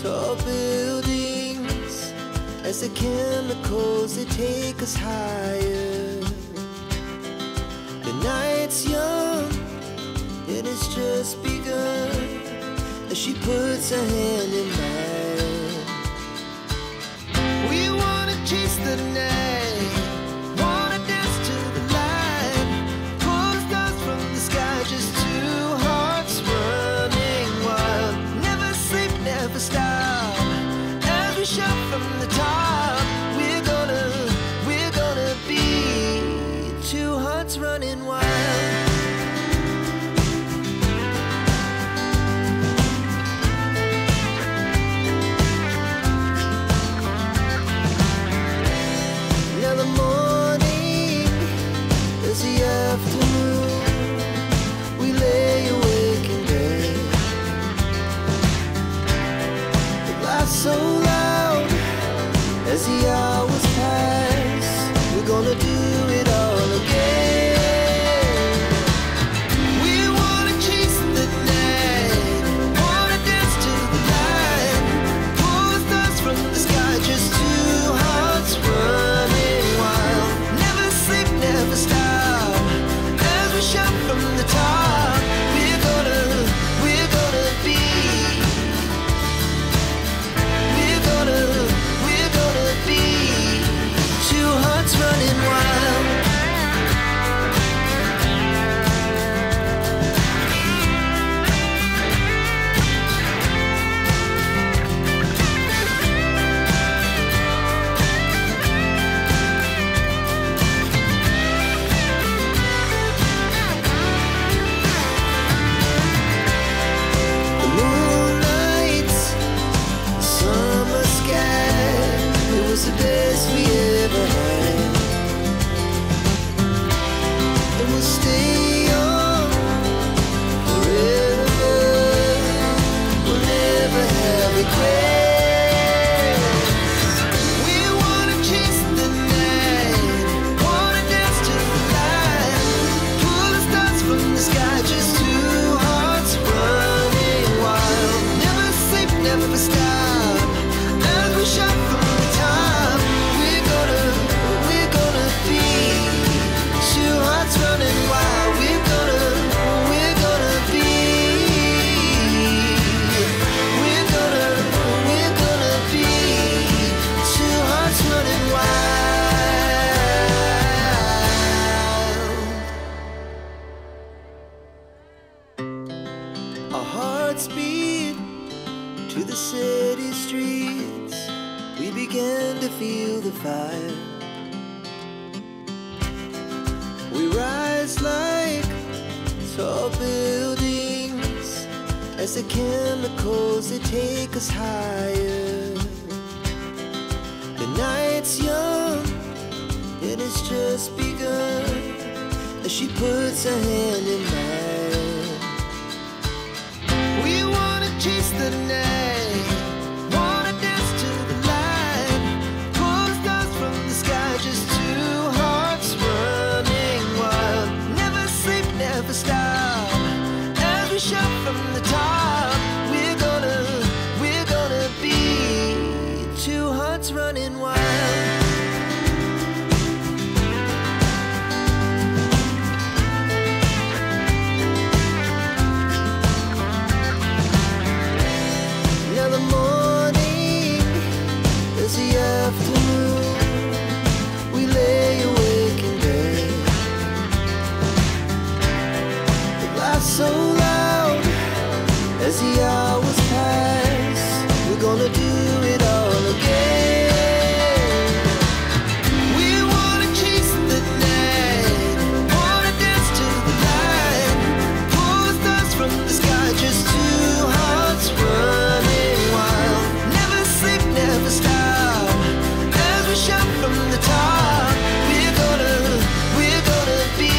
tall buildings as the chemicals they take us higher. The night's young, it has just begun as she puts her hand in mine. We wanna chase the night, wanna dance to the light, pull the stars from the sky, just two hearts running wild. Never sleep, never stop, as we shout from the top. We're gonna be two hearts running wild. Now the morning is the afternoon. We lay awake in bed. The laughs so loud as the hours pass. We're gonna do it all again. We wanna chase the night, wanna dance to the light, pull the stars from the sky, just two hearts running wild. Never sleep, never stop, as we shout from the top. We're gonna be, we're gonna be two hearts running wild. The moonlight, the summer sky, it was the best we ever had. And we'll stay young forever. We'll never have regrets. We wanna chase the night, wanna dance to the light, pull the stars from the sky, just two hearts running wild. Never sleep, never stop, as we shout from the top. We're gonna be two hearts running wild. We're gonna be, we're gonna be two hearts running wild. Our hearts beat to the city streets. We began to feel the fire. We rise like tall buildings as the chemicals they take us higher. The night's young, it has just begun as she puts her hand in mine. We wanna chase the night, wanna dance to the light, pull the stars from the sky, just two hearts running wild. Never sleep, never stop, as we shout from the top. We're gonna be two hearts running wild. Now the morning is the afternoon. We lay awake in bed. The laughs so loud as the hours pass. We're gonna do it all again. We wanna chase the night, wanna dance to the light, pull the stars from the sky, just two hearts running wild. Never sleep, never stop, as we shout from the top. We're gonna be, we're gonna be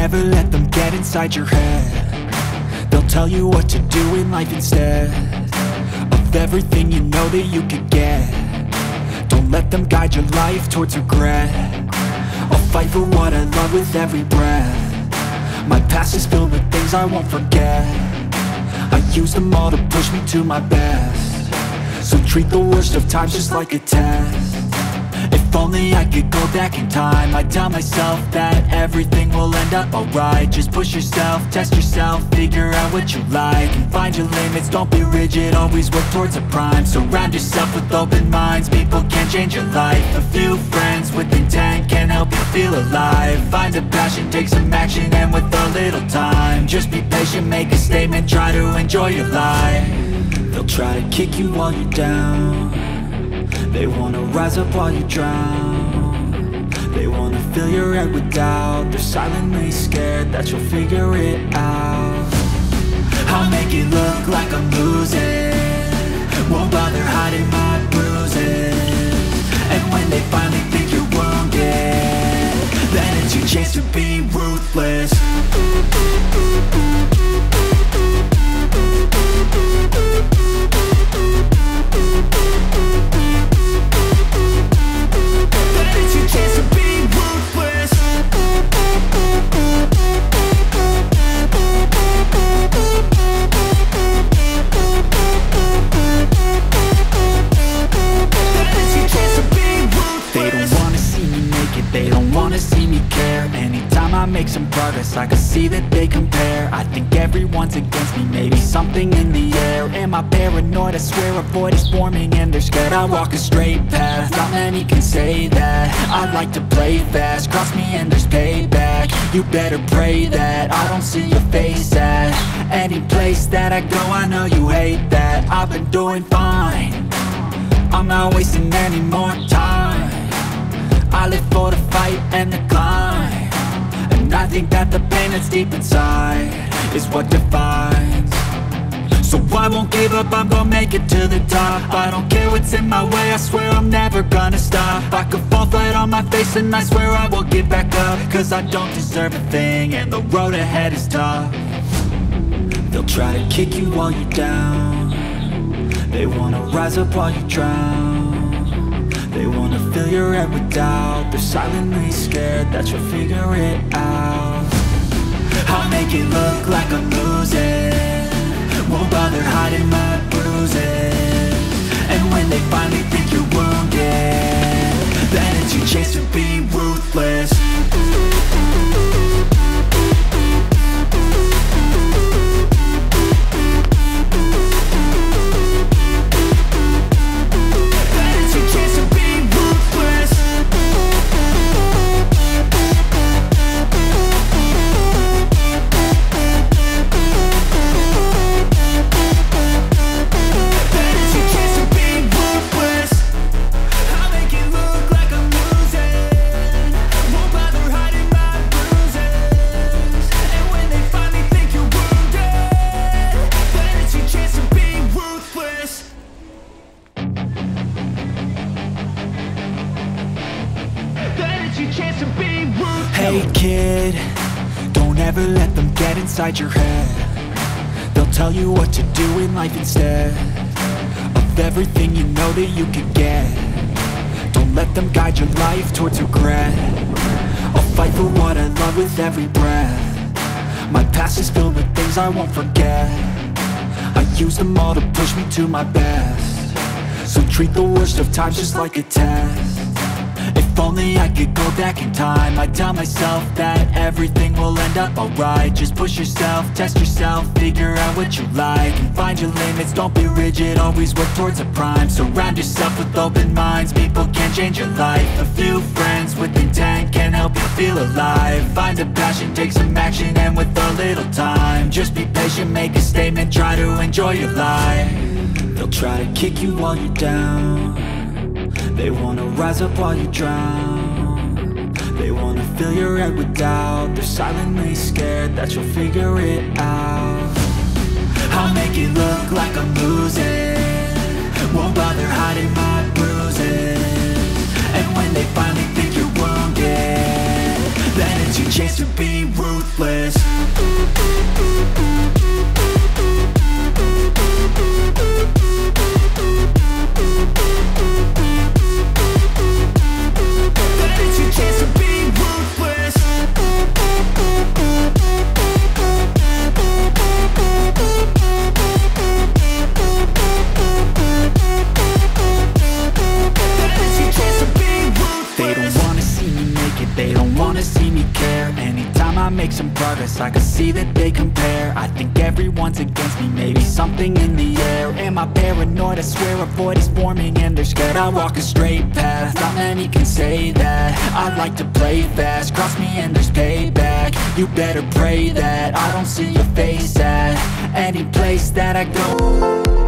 ever let them get inside your head. They'll tell you what to do in life instead of everything you know that you could get. Don't let them guide your life towards regret. I'll fight for what I love with every breath. My past is filled with things I won't forget. I use them all to push me to my best. So treat the worst of times just like a test. If only I could go back in time, I'd tell myself that everything will end up alright. Just push yourself, test yourself, figure out what you like, and find your limits, don't be rigid, always work towards a prime. Surround yourself with open minds, people can change your life. A few friends with intent can help you feel alive. Find a passion, take some action, and with a little time, just be patient, make a statement, try to enjoy your life. They'll try to kick you while you're down. They wanna rise up while you drown. They wanna fill your head with doubt. They're silently scared that you'll figure it out. I'll make it look like I'm losing, won't bother hiding my bruises. And when they finally think you're wounded, then it's your chance to be ruthless. They don't wanna see me care. Anytime I make some progress, I can see that they compare. I think everyone's against me, maybe something in the air. Am I paranoid? I swear a void is forming and they're scared I walk a straight path. Not many can say that. I like to play fast, cross me and there's payback. You better pray that I don't see your face at any place that I go. I know you hate that. I've been doing fine, I'm not wasting any more time. I live for the fight and the climb, and I think that the pain that's deep inside is what defines. So I won't give up, I'm gonna make it to the top. I don't care what's in my way, I swear I'm never gonna stop. I could fall flat on my face and I swear I will get back up, cause I don't deserve a thing and the road ahead is tough. They'll try to kick you while you're down. They wanna rise up while you drown. They wanna fill your head with doubt. They're silently scared that you'll figure it out. I'll make it look like I'm losing, won't bother hiding my bruises. And when they finally think you're wounded, then it's your chance to be ruthless. Hey kid, don't ever let them get inside your head. They'll tell you what to do in life instead of everything you know that you could get. Don't let them guide your life towards regret. I'll fight for what I love with every breath. My past is filled with things I won't forget. I use them all to push me to my best. So treat the worst of times just like a test. If only I could go back in time, I'd tell myself that everything will end up alright. Just push yourself, test yourself, figure out what you like, and find your limits, don't be rigid, always work towards a prime. Surround yourself with open minds, people can change your life. A few friends with intent can help you feel alive. Find a passion, take some action, and with a little time, just be patient, make a statement, try to enjoy your life. They'll try to kick you while you're down. They wanna rise up while you drown. They wanna fill your head with doubt. They're silently scared that you'll figure it out. I'll make it look like I'm losing, won't bother hiding my bruises. And when they finally think you're wounded, then it's your chance to be ruthless. Then it's your chance to be ruthless. They don't wanna see me make it, they don't wanna see me care. Anytime I make some progress, I can see that they compare. I think everyone's against me, maybe something in the air. Am I paranoid? I swear a void is forming and they're scared. I walk a straight path, not many can say that. I like to play fast, cross me and there's payback. You better pray that I don't see your face at any place that I go.